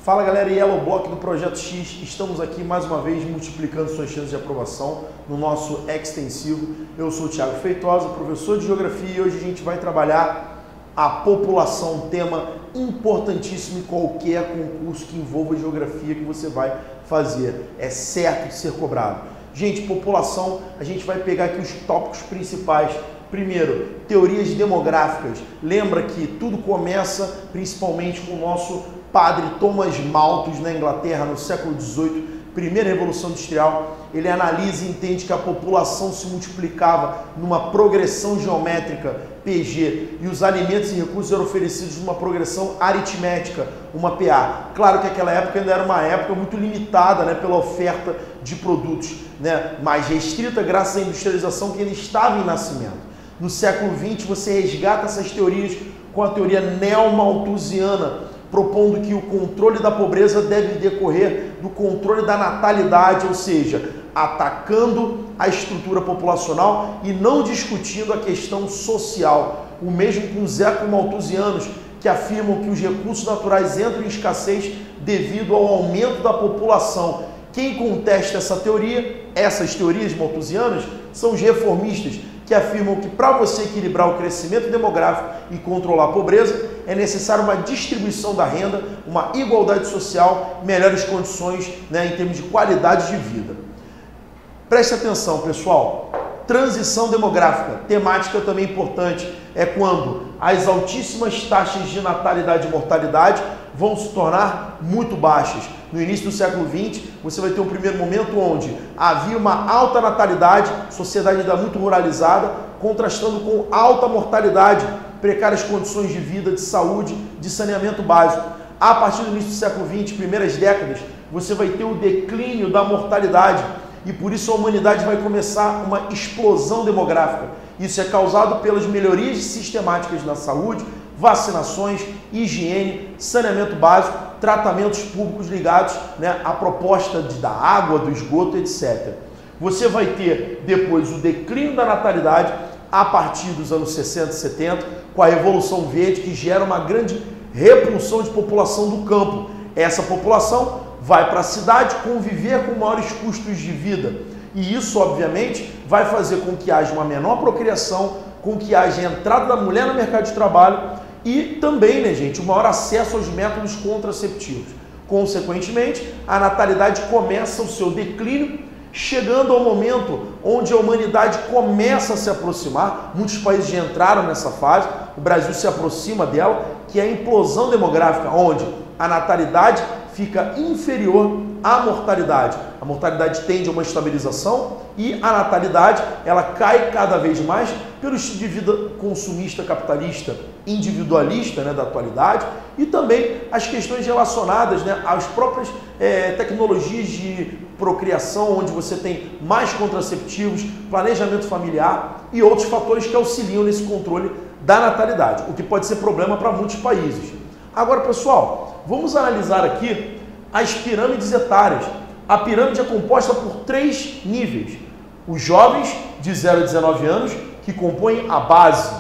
Fala galera, Yellow Block do Projeto X, estamos aqui mais uma vez multiplicando suas chances de aprovação no nosso extensivo. Eu sou o Thiago Feitosa, professor de Geografia, e hoje a gente vai trabalhar a população, um tema importantíssimo em qualquer concurso que envolva Geografia que você vai fazer. É certo de ser cobrado. Gente, população, a gente vai pegar aqui os tópicos principais. Primeiro, teorias demográficas. Lembra que tudo começa principalmente com o nosso padre Thomas Malthus na Inglaterra no século XVIII, primeira Revolução Industrial. Ele analisa e entende que a população se multiplicava numa progressão geométrica, PG, e os alimentos e recursos eram oferecidos numa progressão aritmética, uma PA. Claro que aquela época ainda era uma época muito limitada, né, pela oferta de produtos, né, mais restrita graças à industrialização que ainda estava em nascimento. No século XX você resgata essas teorias com a teoria neo-malthusiana, propondo que o controle da pobreza deve decorrer do controle da natalidade, ou seja, atacando a estrutura populacional e não discutindo a questão social. O mesmo com os eco-malthusianos, que afirmam que os recursos naturais entram em escassez devido ao aumento da população. Quem contesta essa teoria, essas teorias malthusianas, são os reformistas, que afirmam que para você equilibrar o crescimento demográfico e controlar a pobreza, é necessário uma distribuição da renda, uma igualdade social, melhores condições, né, em termos de qualidade de vida. Preste atenção, pessoal. Transição demográfica, temática também importante, é quando as altíssimas taxas de natalidade e mortalidade vão se tornar muito baixas. No início do século XX, você vai ter um primeiro momento onde havia uma alta natalidade, sociedade ainda muito ruralizada, contrastando com alta mortalidade, precárias condições de vida, de saúde, de saneamento básico. A partir do início do século XX, primeiras décadas, você vai ter o declínio da mortalidade e por isso a humanidade vai começar uma explosão demográfica. Isso é causado pelas melhorias sistemáticas na saúde, vacinações, higiene, saneamento básico, tratamentos públicos ligados, né, à proposta da água, do esgoto, etc. Você vai ter depois o declínio da natalidade a partir dos anos 60 e 70, com a Revolução Verde, que gera uma grande repulsão de população do campo. Essa população vai para a cidade conviver com maiores custos de vida. E isso, obviamente, vai fazer com que haja uma menor procriação, com que haja entrada da mulher no mercado de trabalho e também, né, gente, o maior acesso aos métodos contraceptivos. Consequentemente, a natalidade começa o seu declínio, chegando ao momento onde a humanidade começa a se aproximar. Muitos países já entraram nessa fase, o Brasil se aproxima dela, que é a implosão demográfica, onde a natalidade fica inferior à mortalidade. A mortalidade tende a uma estabilização e a natalidade ela cai cada vez mais pelo estilo de vida consumista, capitalista, individualista, né, da atualidade, e também as questões relacionadas, né, às próprias tecnologias de procriação, onde você tem mais contraceptivos, planejamento familiar e outros fatores que auxiliam nesse controle da natalidade, o que pode ser problema para muitos países. Agora, pessoal, vamos analisar aqui as pirâmides etárias. A pirâmide é composta por 3 níveis. Os jovens de 0 a 19 anos, que compõem a base.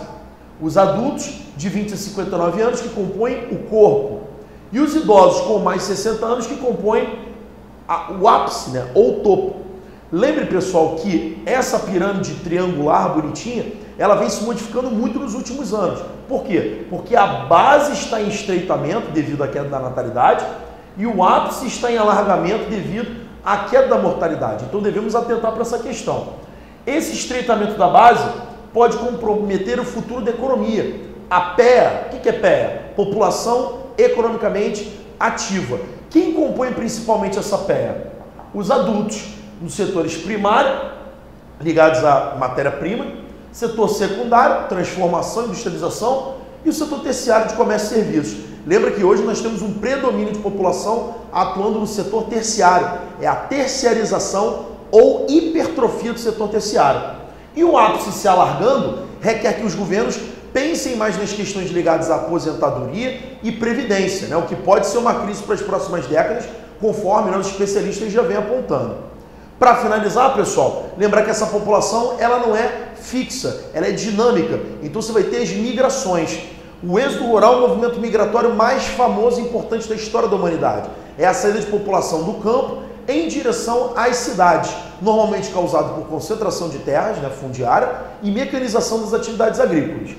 Os adultos de 20 a 59 anos, que compõem o corpo. E os idosos com mais de 60 anos, que compõem o ápice, né, ou o topo. Lembre, pessoal, que essa pirâmide triangular bonitinha, ela vem se modificando muito nos últimos anos. Por quê? Porque a base está em estreitamento devido à queda da natalidade e o ápice está em alargamento devido à queda da mortalidade. Então devemos atentar para essa questão. Esse estreitamento da base pode comprometer o futuro da economia. A PEA, o que é PEA? População economicamente ativa. Quem compõe principalmente essa PEA? Os adultos, nos setores primário, ligados à matéria-prima, setor secundário, transformação e industrialização, e o setor terciário de comércio e serviços. Lembra que hoje nós temos um predomínio de população atuando no setor terciário. É a terciarização ou hipertrofia do setor terciário. E o ápice se alargando requer que os governos pensem mais nas questões ligadas à aposentadoria e previdência, né? O que pode ser uma crise para as próximas décadas, conforme os especialistas já vêm apontando. Para finalizar, pessoal, lembrar que essa população ela não é fixa, ela é dinâmica. Então você vai ter as migrações. O êxodo rural é o movimento migratório mais famoso e importante da história da humanidade. É a saída de população do campo em direção às cidades, normalmente causado por concentração de terras, fundiária, e mecanização das atividades agrícolas.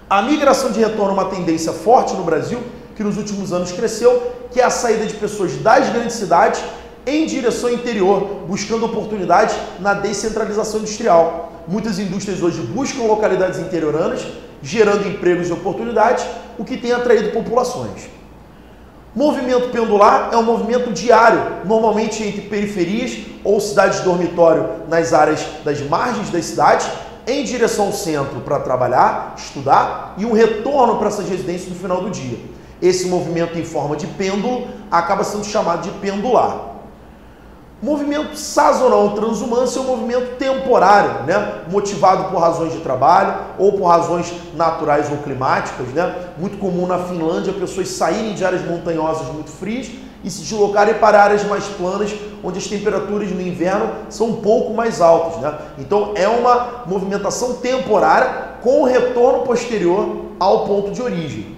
A migração de retorno é uma tendência forte no Brasil, que nos últimos anos cresceu, que é a saída de pessoas das grandes cidades em direção ao interior, buscando oportunidades na descentralização industrial. Muitas indústrias hoje buscam localidades interioranas, gerando empregos e oportunidades, o que tem atraído populações. Movimento pendular é um movimento diário, normalmente entre periferias ou cidades de dormitório nas áreas das margens das cidades, em direção ao centro para trabalhar, estudar e um retorno para essas residências no final do dia. Esse movimento em forma de pêndulo acaba sendo chamado de pendular. Movimento sazonal transumância é um movimento temporário, motivado por razões de trabalho ou por razões naturais ou climáticas. Muito comum na Finlândia pessoas saírem de áreas montanhosas muito frias e se deslocarem para áreas mais planas, onde as temperaturas no inverno são um pouco mais altas. Então é uma movimentação temporária com retorno posterior ao ponto de origem.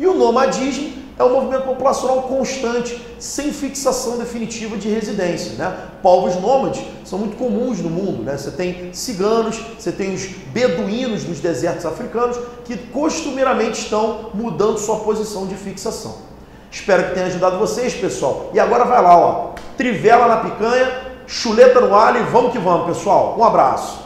E o nomadismo é um movimento populacional constante, sem fixação definitiva de residência. Povos nômades são muito comuns no mundo. Você tem ciganos, você tem os beduínos dos desertos africanos, que costumeiramente estão mudando sua posição de fixação. Espero que tenha ajudado vocês, pessoal. E agora vai lá, trivela na picanha, chuleta no alho e vamos que vamos, pessoal. Um abraço.